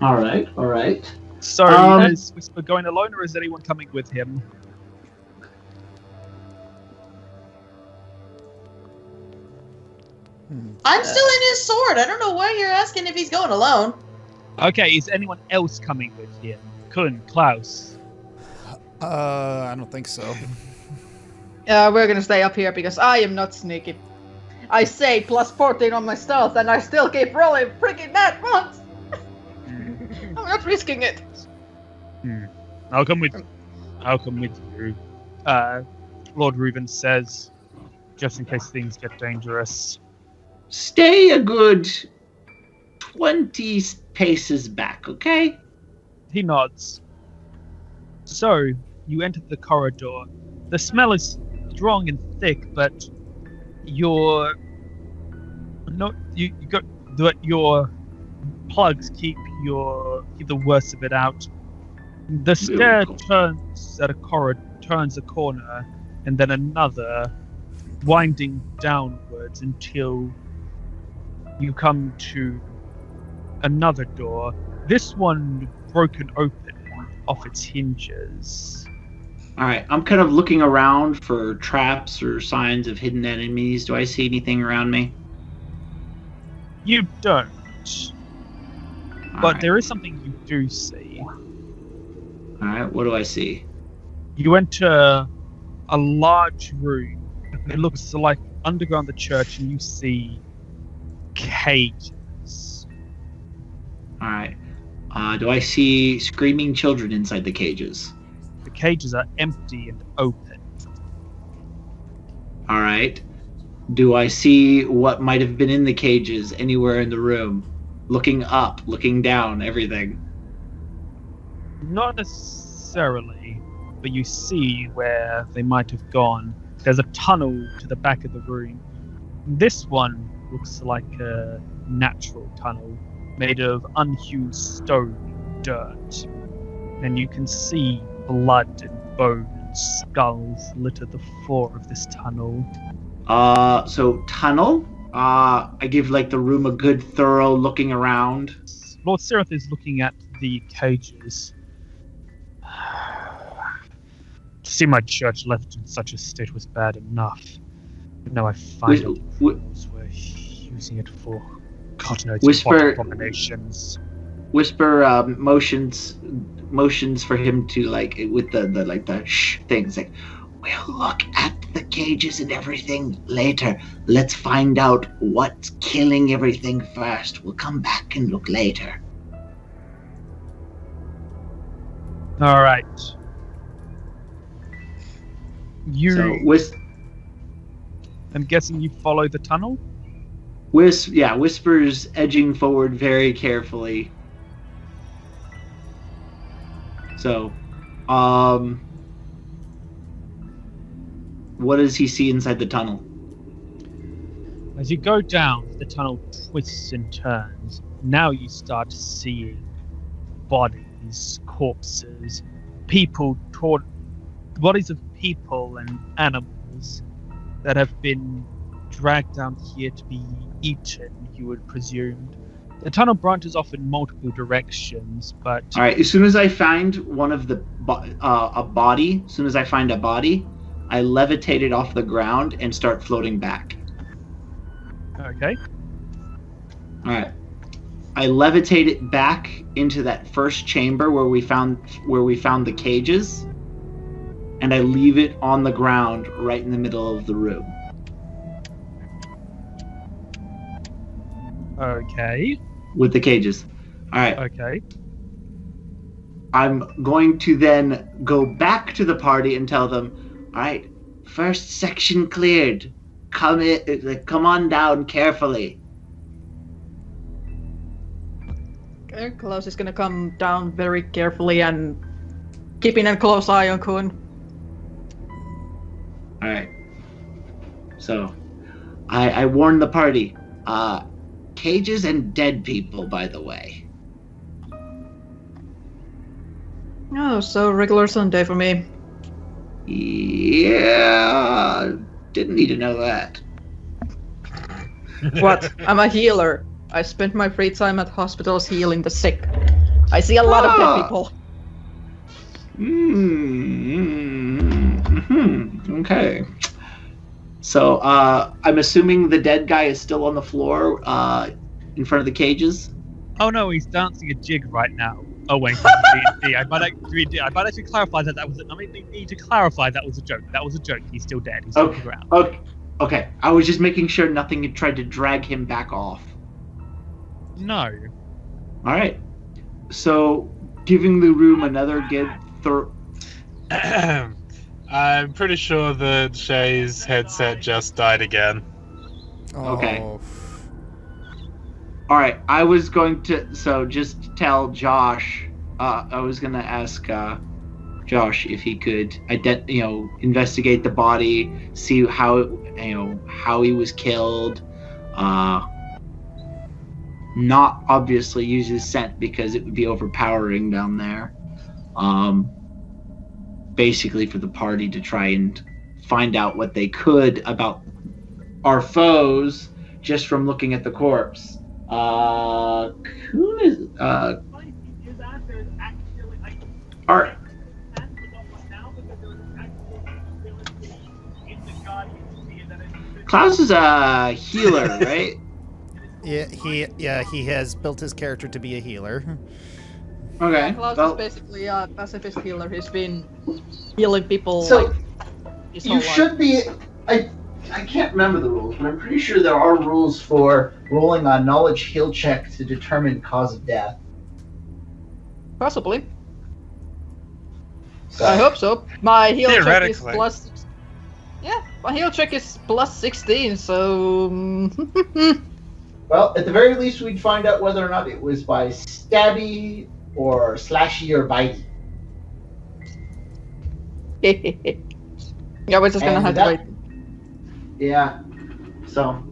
All right. So, is Whisper going alone, or is anyone coming with him? I'm still in his sword. I don't know why you're asking if he's going alone. Okay, is anyone else coming with him? Klaus? I don't think so. We're gonna stay up here because I am not sneaky. I say plus 14 on my stealth and I still keep rolling freaking that once! I'm not risking it. I'll come with you. Lord Reuben says, just in case things get dangerous. Stay a good 20 paces back, okay? He nods. So, you enter the corridor. The smell is strong and thick, but your plugs keep the worst of it out. The stair turns a corner, and then another, winding downwards until you come to another door. This one broken open off its hinges. All right, I'm kind of looking around for traps or signs of hidden enemies. Do I see anything around me? You don't. But right. there is something you do see. All right, what do I see? You enter a large room. It looks like underground the church, and you see cages. All right. Do I see screaming children inside the cages? The cages are empty and open. All right. Do I see what might have been in the cages anywhere in the room? Looking up, looking down, everything. Not necessarily, but you see where they might have gone. There's a tunnel to the back of the room. This one looks like a natural tunnel made of unhewn stone and dirt. And you can see blood and bone and skulls litter the floor of this tunnel. So tunnel? I give the room a good thorough looking around. Lord Sirith is looking at the cages. To see my church left in such a state was bad enough. But now I find out we're using it for God knows what abominations. Whisper motions for him to with the shh things we'll look at the cages and everything later. Let's find out what's killing everything first. We'll come back and look later. All right. I'm guessing you follow the tunnel? Whisper's edging forward very carefully. So, what does he see inside the tunnel? As you go down, the tunnel twists and turns. Now you start seeing bodies, corpses, bodies of people and animals that have been dragged down here to be eaten, you would presume. The tunnel branches off in multiple directions, but... Alright, as soon as I find one of the a body, I levitate it off the ground and start floating back. Okay. Alright. I levitate it back into that first chamber where we found the cages, and I leave it on the ground right in the middle of the room. Okay. With the cages. Alright. Okay. I'm going to then go back to the party and tell them, alright, first section cleared. Come on down carefully. Okay, Klaus is gonna come down very carefully and keeping a close eye on Kun. Alright. So, I warned the party. Cages and dead people, by the way. Oh, so regular Sunday for me. Yeah, didn't need to know that. What? I'm a healer. I spend my free time at hospitals healing the sick. I see a lot of dead people. Okay. So, I'm assuming the dead guy is still on the floor, in front of the cages? Oh no, he's dancing a jig right now. Oh wait, D&D. I might actually clarify that was. I need to clarify that was a joke. That was a joke. He's still dead. He's still on the ground. Okay. I was just making sure nothing had tried to drag him back off. No. All right. So, giving the room another good I'm pretty sure that Shay's headset just died again. Okay. Oh. All right. I was going to just tell Josh. I was gonna ask Josh if he could investigate the body, see how he was killed. Not obviously use his scent because it would be overpowering down there. Basically for the party to try and find out what they could about our foes just from looking at the corpse. Who is Art? Claus is a healer, right? Yeah, he has built his character to be a healer. Okay. Claus well, is basically a pacifist healer. He's been healing people So, his you whole should life. be. I can't remember the rules, but I'm pretty sure there are rules for rolling a knowledge heal check to determine cause of death. Possibly. So, I hope so. My heal check is Theoretically. plus. Yeah, my heal check is plus 16, so. Well, at the very least, we'd find out whether or not it was by stabby or slashy or bitey. Yeah, we're just gonna And have to that- wait. Yeah. So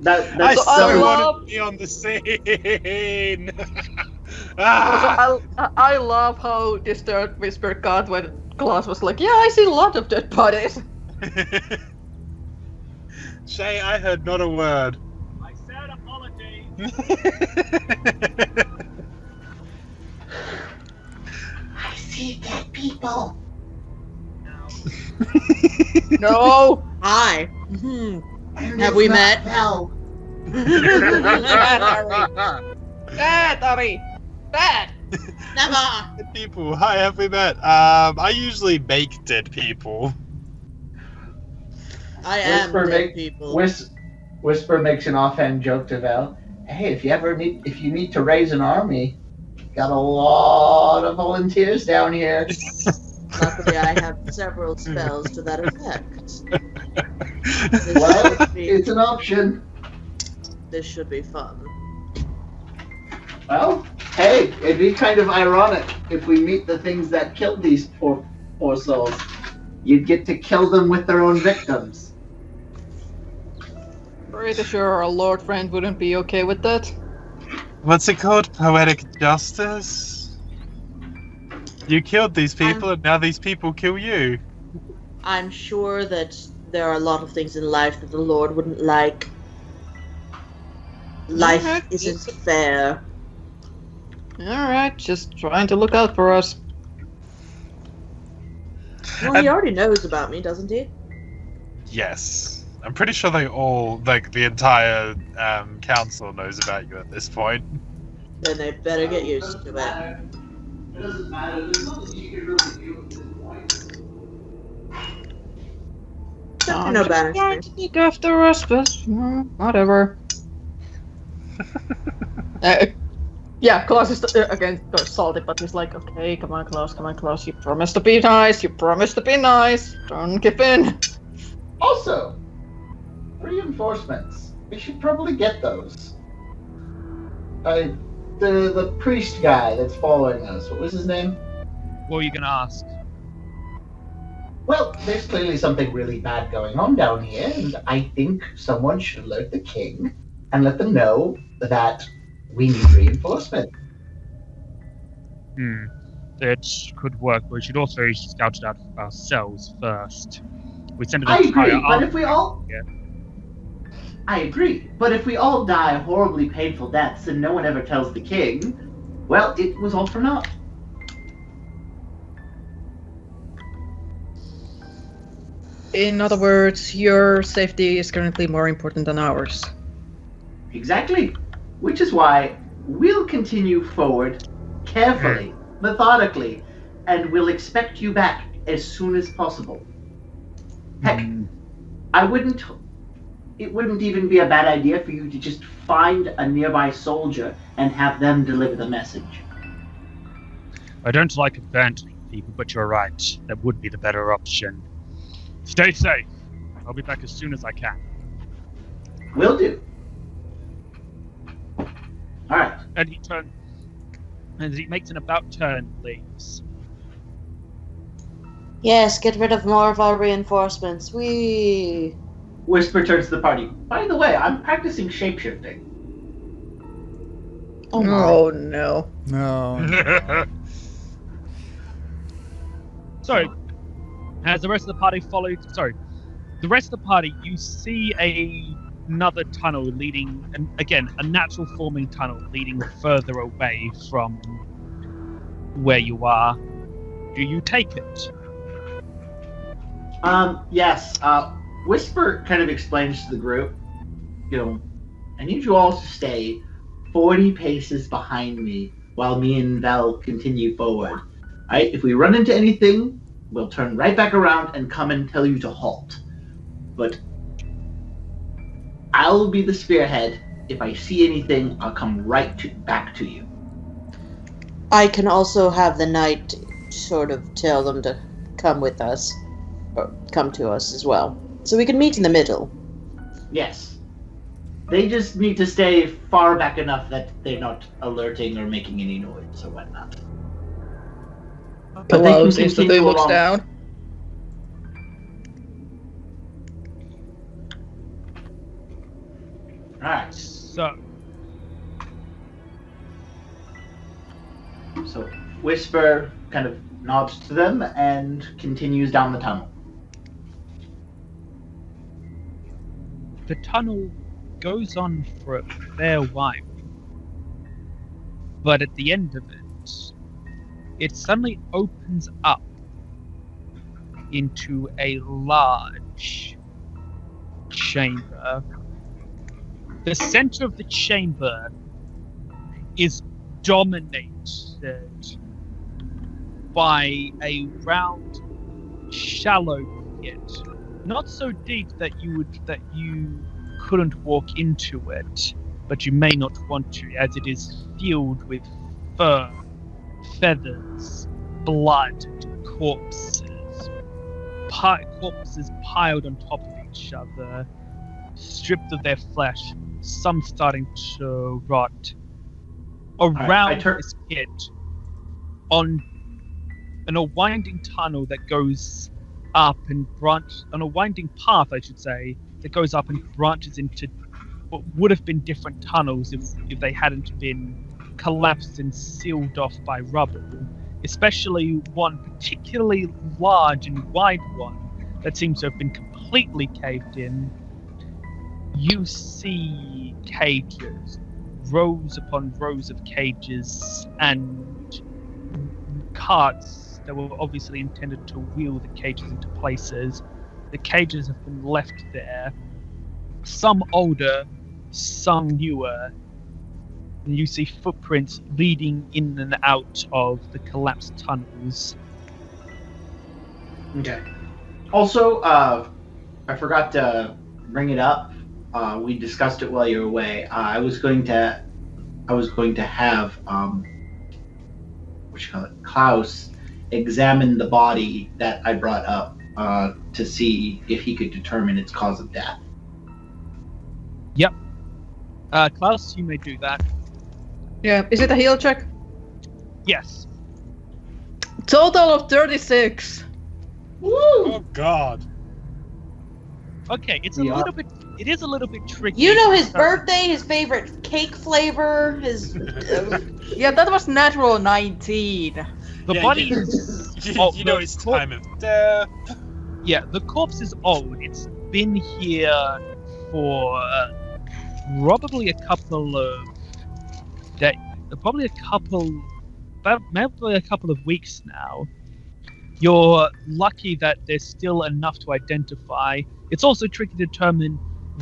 that's I So I so love- want to be on the scene. Also, I love how disturbed Whisper got when Claus was like, "Yeah, I see a lot of dead bodies." Shay, I heard not a word. I said apology. I see dead people. No. Hi. Have we met? Vell. Bad, Ari. Bad. Never. Dead people, hi, have we met? I usually make dead people. I am Whisper dead make- people. Whisper makes an offhand joke to Vell. Hey, if you need to raise an army, got a lot of volunteers down here. Luckily, I have several spells to that effect. Well, should be- it's an option. This should be fun. Well, hey, it'd be kind of ironic if we meet the things that killed these poor souls. You'd get to kill them with their own victims. Pretty sure our Lord Friend wouldn't be okay with that. What's it called? Poetic justice? You killed these people and now these people kill you. I'm sure that there are a lot of things in life that the Lord wouldn't like. Life Alright. isn't fair. Alright, just trying to look out for us. Well, he already knows about me, doesn't he? Yes. I'm pretty sure they all, like, the entire council knows about you at this point. Then they better get used to it. It doesn't matter. There's nothing you can really do at this point. Except no Trying banishment. to sneak after us, but whatever. Yeah, Claus is again salty, but he's like, okay, come on, Claus, you promised to be nice, don't give in. Also, reinforcements. We should probably get those. The priest guy that's following us. What was his name? What were you gonna ask? Well, there's clearly something really bad going on down here, and I think someone should alert the king and let them know that we need reinforcement. It could work, but we should also scout it out for ourselves first. We send an I entire agree, but army. if we all... Yeah. I agree. But if we all die horribly painful deaths and no one ever tells the king, well, it was all for naught. In other words, your safety is currently more important than ours. Exactly. Which is why we'll continue forward carefully, methodically, and we'll expect you back as soon as possible. Heck, it wouldn't even be a bad idea for you to just find a nearby soldier and have them deliver the message. I don't like abandoning people, but you're right. That would be the better option. Stay safe. I'll be back as soon as I can. Will do. Alright. And he turns, and as he makes an about turn, leaves. Yes, get rid of more of our reinforcements. Whisper turns to the party. By the way, I'm practicing shapeshifting. Oh my. Oh no. No. So, as the rest of the party the rest of the party, you see another tunnel leading, and again, a natural forming tunnel leading further away from where you are. Do you take it? Yes. Whisper kind of explains to the group, I need you all to stay 40 paces behind me while me and Vell continue forward. Alright, if we run into anything, we'll turn right back around and come and tell you to halt. But I'll be the spearhead. If I see anything, I'll come back to you. I can also have the knight sort of tell them to come with us, or come to us as well. So we can meet in the middle. Yes. They just need to stay far back enough that they're not alerting or making any noise or whatnot. But Claus instantly looks along. down. Alright. So, Whisper kind of nods to them and continues down the tunnel. the tunnel goes on for a fair while. But at the end of it, it suddenly opens up into a large chamber. The center of the chamber is dominated by a round, shallow pit. Not so deep that you couldn't walk into it, but you may not want to, as it is filled with fur, feathers, blood, and corpses. Corpses piled on top of each other, stripped of their flesh, some starting to rot. Around this pit, on a winding tunnel that goes up and on a winding path, I should say, that goes up and branches into what would have been different tunnels if they hadn't been collapsed and sealed off by rubble, especially one particularly large and wide one that seems to have been completely caved in. You see cages, rows upon rows of cages, and carts that were obviously intended to wheel the cages into places. The cages have been left there, some older, some newer, and you see footprints leading in and out of the collapsed tunnels. Okay. Also, I forgot to bring it up. We discussed it while you were away. I was going to have Klaus examine the body that I brought up to see if he could determine its cause of death. Yep. Klaus, you may do that. Yeah, is it a heal check? Yes. Total of 36. Woo! Oh God. Okay, it is a little bit tricky. You know his birthday, his favorite cake flavor, his... Yeah, that was natural 19. The body is... You know his time of death. Yeah, the corpse is old. It's been here for probably a couple of maybe a couple of weeks now. You're lucky that there's still enough to identify. It's also tricky to determine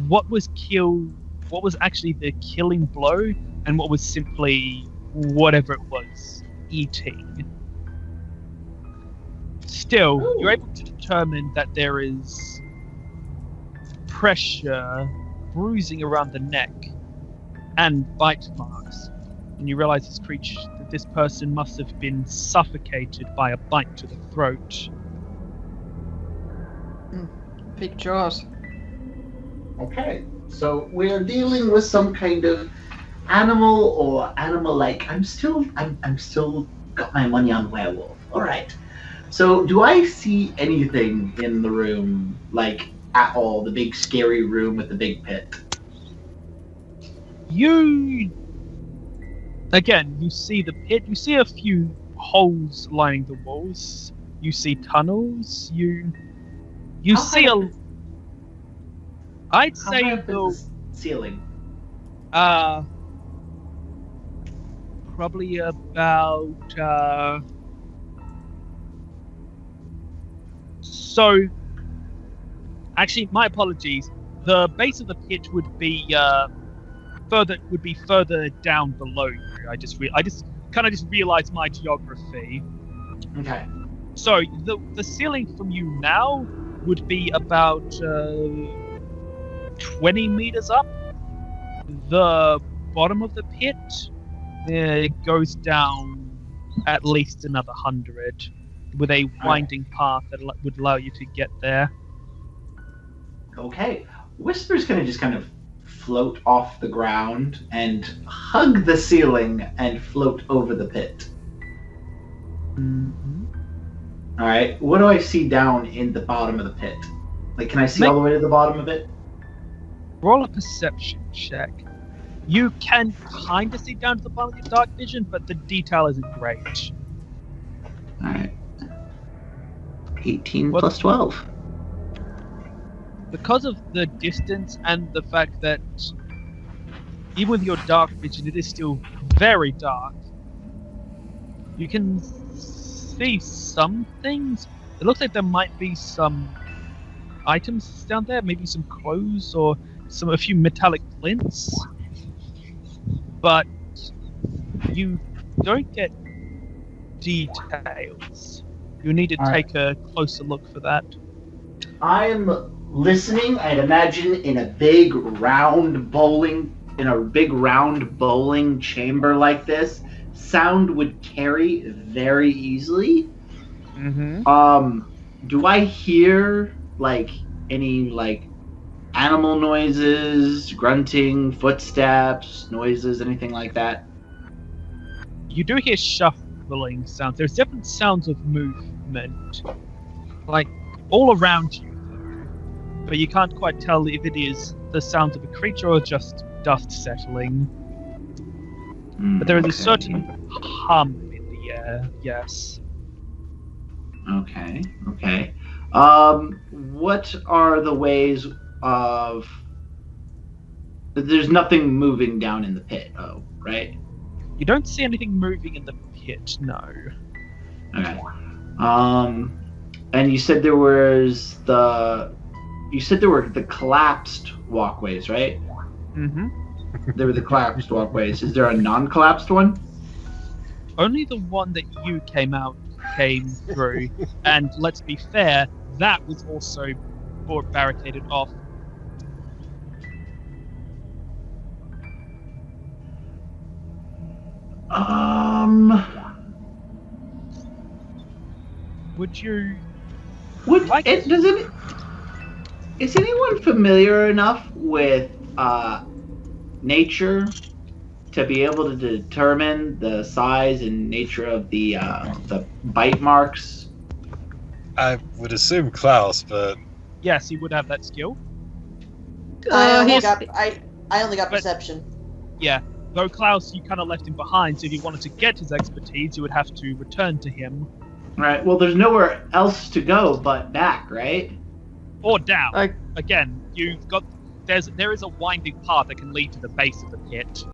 what was actually the killing blow, and what was simply whatever it was eating. Still, you're able to determine that there is pressure, bruising around the neck, and bite marks. And you realize this person must have been suffocated by a bite to the throat. Big jaws. Okay, so we're dealing with some kind of animal or animal-like. I'm still got my money on werewolf. All right. So, do I see anything in the room, like at all? The big scary room with the big pit. You see the pit. You see a few holes lining the walls. You see tunnels. You see a. I'd say the ceiling. Probably about. So, actually, my apologies. The base of the pit would be further down below you. I just kind of realized my geography. Okay. So the ceiling from you now would be about 20 meters up. The bottom of the pit goes down at least another 100, with a winding path that would allow you to get there. Okay. Whisper's gonna just kind of float off the ground and hug the ceiling and float over the pit. Mm-hmm. All right. What do I see down in the bottom of the pit? Like, can I see all the way to the bottom of it? Roll a perception check. You can kind of see down to the bottom of your dark vision, but the detail isn't great. All right. 18 plus 12. Because of the distance and the fact that even with your dark vision, it is still very dark. You can see some things. It looks like there might be some items down there, maybe some clothes or a few metallic flints. But you don't get details. You need to take a closer look for that. I'm listening. I'd imagine in a big round bowling chamber like this, sound would carry very easily. Mm-hmm. Do I hear like any like animal noises, grunting, footsteps, noises, anything like that? You do hear shuffling sounds. There's different sounds of movement, like all around you, but you can't quite tell if it is the sound of a creature or just dust settling. But there is a certain hum in the air, yes. Okay. What are the ways of... There's nothing moving down in the pit, right? You don't see anything moving in the pit, no. Okay. And you said there were the collapsed walkways, right? Mm-hmm. There were the collapsed walkways. Is there a non-collapsed one? Only the one that you came through, and let's be fair, that was also barricaded off. Would you? Is anyone familiar enough with nature to be able to determine the size and nature of the bite marks? I would assume Claus, but Yes, he would have that skill. I only got perception. Yeah, though Claus, you kind of left him behind, so if you wanted to get his expertise, you would have to return to him. Right. Well, there's nowhere else to go but back, right? Or down. Again, there is a winding path that can lead to the base of the pit.